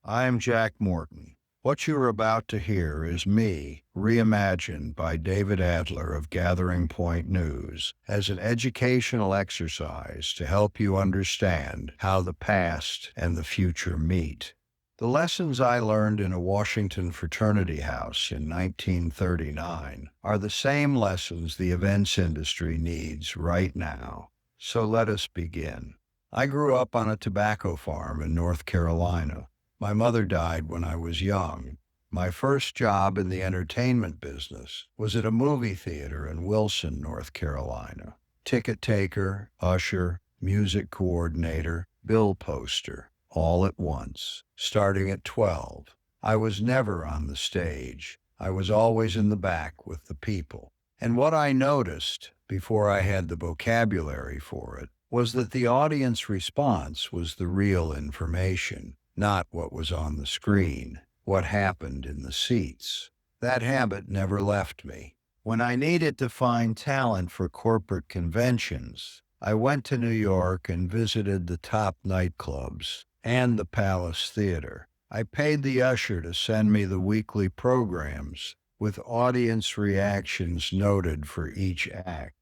I'm Jack Morton. What you're about to hear is me, reimagined by David Adler of Gathering Point News, as an educational exercise to help you understand how the past and the future meet. The lessons I learned in a Washington fraternity house in 1939 are the same lessons the events industry needs right now. So let us begin. I grew up on a tobacco farm in North Carolina. My mother died when I was young. My first job in the entertainment business was at a movie theater in Wilson, North Carolina. Ticket taker, usher, music coordinator, bill poster, all at once, starting at 12. I was never on the stage. I was always in the back with the people. And what I noticed, before I had the vocabulary for it, was that the audience response was the real information. Not what was on the screen, what happened in the seats. That habit never left me. When I needed to find talent for corporate conventions, I went to New York and visited the top nightclubs and the Palace Theater. I paid the usher to send me the weekly programs with audience reactions noted for each act.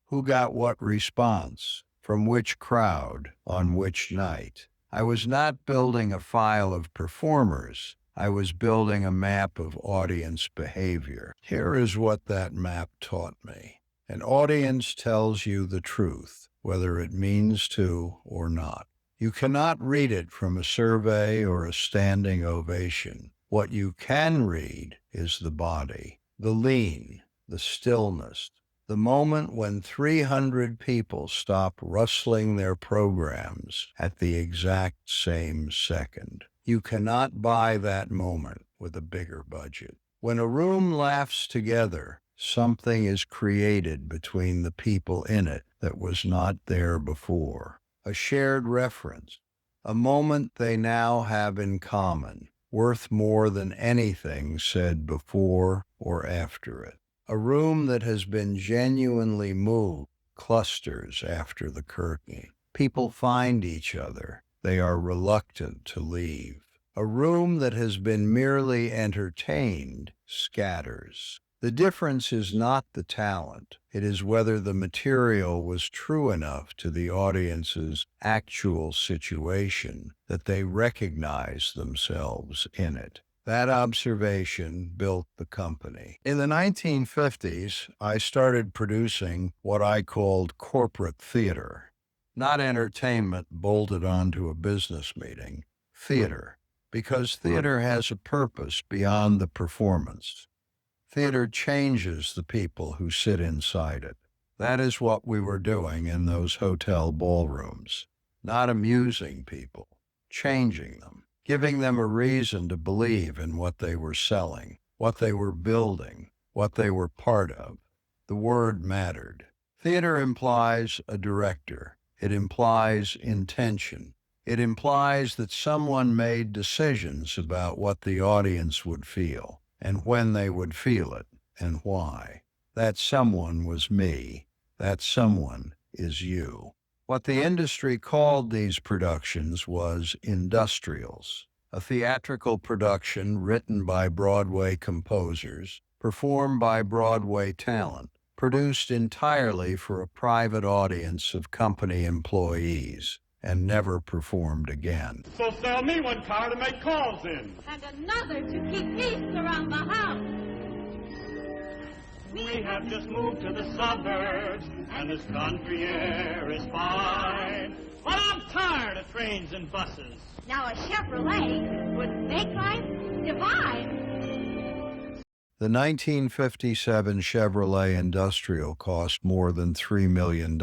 Who got what response, from which crowd, on which night. I was not building a file of performers. I was building a map of audience behavior. Here is what that map taught me. An audience tells you the truth, whether it means to or not. You cannot read it from a survey or a standing ovation. What you can read is the body, the lean, the stillness, the moment when 300 people stop rustling their programs at the exact same second. You cannot buy that moment with a bigger budget. When a room laughs together, something is created between the people in it that was not there before. A shared reference, a moment they now have in common, worth more than anything said before or after it. A room that has been genuinely moved clusters after the curtain. People find each other. They are reluctant to leave. A room that has been merely entertained scatters. The difference is not the talent. It is whether the material was true enough to the audience's actual situation that they recognize themselves in it. That observation built the company. In the 1950s, I started producing what I called corporate theater. Not entertainment bolted onto a business meeting. Theater. Because theater has a purpose beyond the performance. Theater changes the people who sit inside it. That is what we were doing in those hotel ballrooms. Not amusing people, changing them. Giving them a reason to believe in what they were selling, what they were building, what they were part of. The word mattered. Theater implies a director. It implies intention. It implies that someone made decisions about what the audience would feel, and when they would feel it, and why. That someone was me. That someone is you. What the industry called these productions was industrials, a theatrical production written by Broadway composers, performed by Broadway talent, produced entirely for a private audience of company employees, and never performed again. So sell me one car to make calls in. And another to keep peace around the house. We have just moved to the suburbs, and this country air is fine. But I'm tired of trains and buses. Now a Chevrolet would make life divine. The 1957 Chevrolet Industrial cost more than $3 million.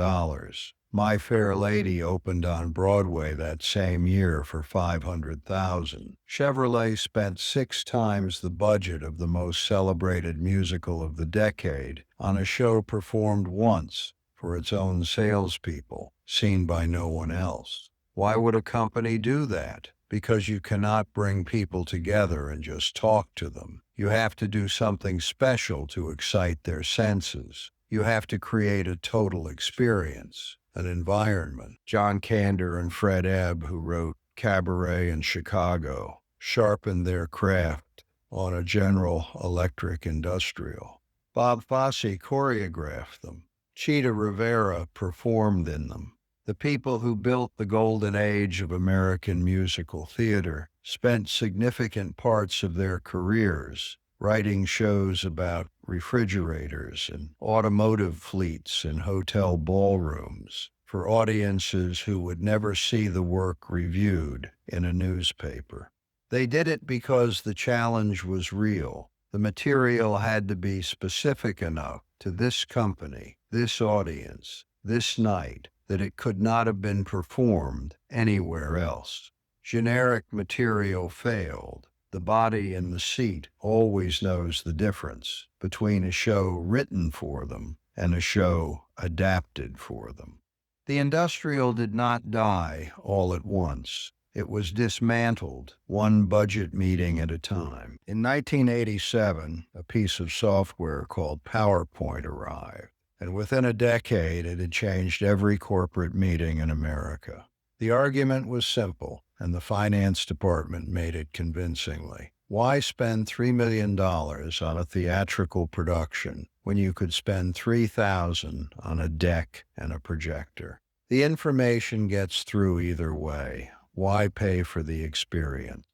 My Fair Lady opened on Broadway that same year for $500,000. Chevrolet spent 6 times the budget of the most celebrated musical of the decade on a show performed once for its own salespeople, seen by no one else. Why would a company do that? Because you cannot bring people together and just talk to them. You have to do something special to excite their senses. You have to create a total experience. An environment. John Kander and Fred Ebb, who wrote Cabaret in Chicago, sharpened their craft on a General Electric Industrial. Bob Fosse choreographed them. Cheetah Rivera performed in them. The people who built the golden age of American musical theater spent significant parts of their careers writing shows about refrigerators and automotive fleets in hotel ballrooms for audiences who would never see the work reviewed in a newspaper. They did it because the challenge was real. The material had to be specific enough to this company, this audience, this night, that it could not have been performed anywhere else. Generic material failed. The body in the seat always knows the difference between a show written for them and a show adapted for them. The industrial did not die all at once. It was dismantled, one budget meeting at a time. In 1987, a piece of software called PowerPoint arrived, and within a decade it had changed every corporate meeting in America. The argument was simple, and the finance department made it convincingly. Why spend $3 million on a theatrical production when you could spend $3,000 on a deck and a projector? The information gets through either way. Why pay for the experience?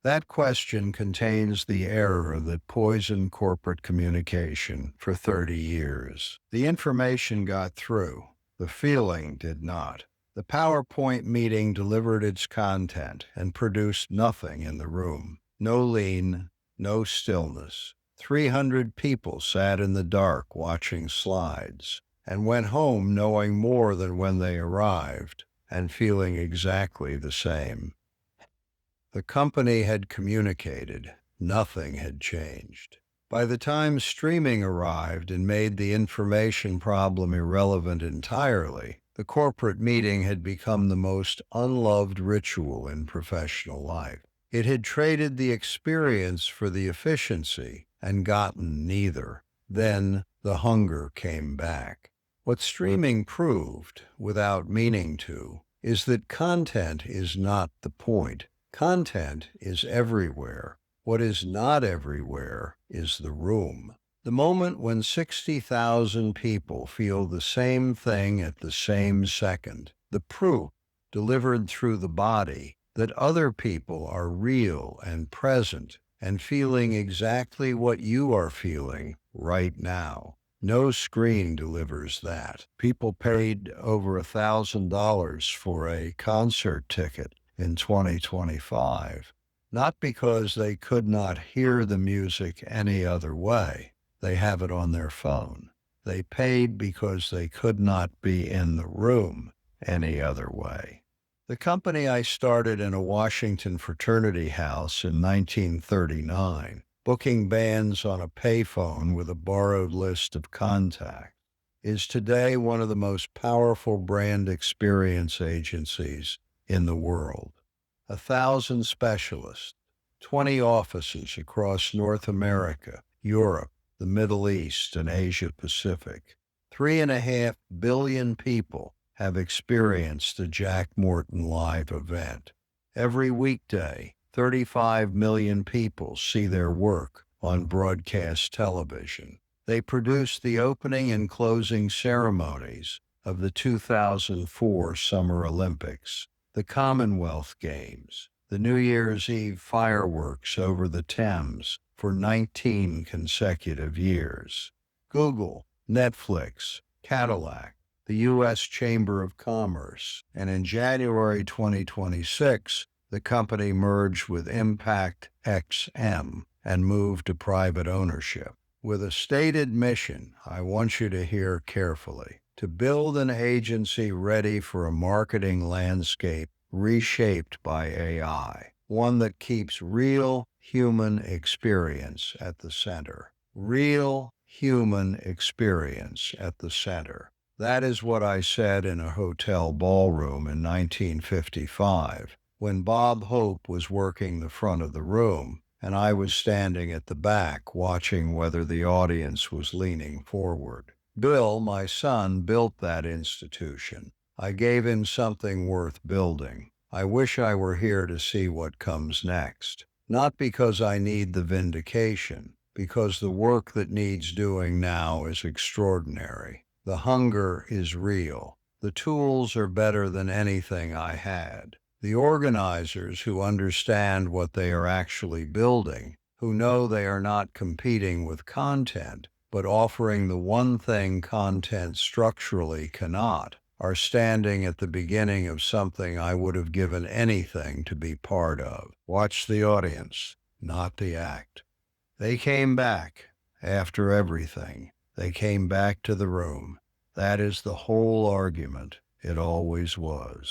That question contains the error that poisoned corporate communication for 30 years. The information got through. The feeling did not. The PowerPoint meeting delivered its content and produced nothing in the room. No lean, no stillness. 300 people sat in the dark watching slides and went home knowing more than when they arrived and feeling exactly the same. The company had communicated. Nothing had changed. By the time streaming arrived and made the information problem irrelevant entirely, the corporate meeting had become the most unloved ritual in professional life. It had traded the experience for the efficiency and gotten neither. Then the hunger came back. What streaming proved, without meaning to, is that content is not the point. Content is everywhere. What is not everywhere is the room. The moment when 60,000 people feel the same thing at the same second, the proof delivered through the body that other people are real and present and feeling exactly what you are feeling right now. No screen delivers that. People paid over $1,000 for a concert ticket in 2025, not because they could not hear the music any other way. They have it on their phone. They paid because they could not be in the room any other way. The company I started in a Washington fraternity house in 1939, booking bands on a payphone with a borrowed list of contacts, is today one of the most powerful brand experience agencies in the world. 1,000 specialists, 20 offices across North America, Europe, the Middle East, and Asia Pacific. 3.5 billion people have experienced a Jack Morton live event. Every weekday, 35 million people see their work on broadcast television. They produce the opening and closing ceremonies of the 2004 Summer Olympics, the Commonwealth Games, the New Year's Eve fireworks over the Thames for 19 consecutive years. Google, Netflix, Cadillac, the U.S. Chamber of Commerce, and in January 2026, the company merged with Impact XM and moved to private ownership. With a stated mission, I want you to hear carefully, to build an agency ready for a marketing landscape reshaped by AI, one that keeps real human experience at the center. Real human experience at the center. That is what I said in a hotel ballroom in 1955, when Bob Hope was working the front of the room, and I was standing at the back watching whether the audience was leaning forward. Bill, my son, built that institution. I gave him something worth building. I wish I were here to see what comes next. Not because I need the vindication, because the work that needs doing now is extraordinary. The hunger is real. The tools are better than anything I had. The organizers who understand what they are actually building, who know they are not competing with content, but offering the one thing content structurally cannot, are standing at the beginning of something I would have given anything to be part of. Watch the audience, not the act. They came back after everything. They came back to the room. That is the whole argument. It always was.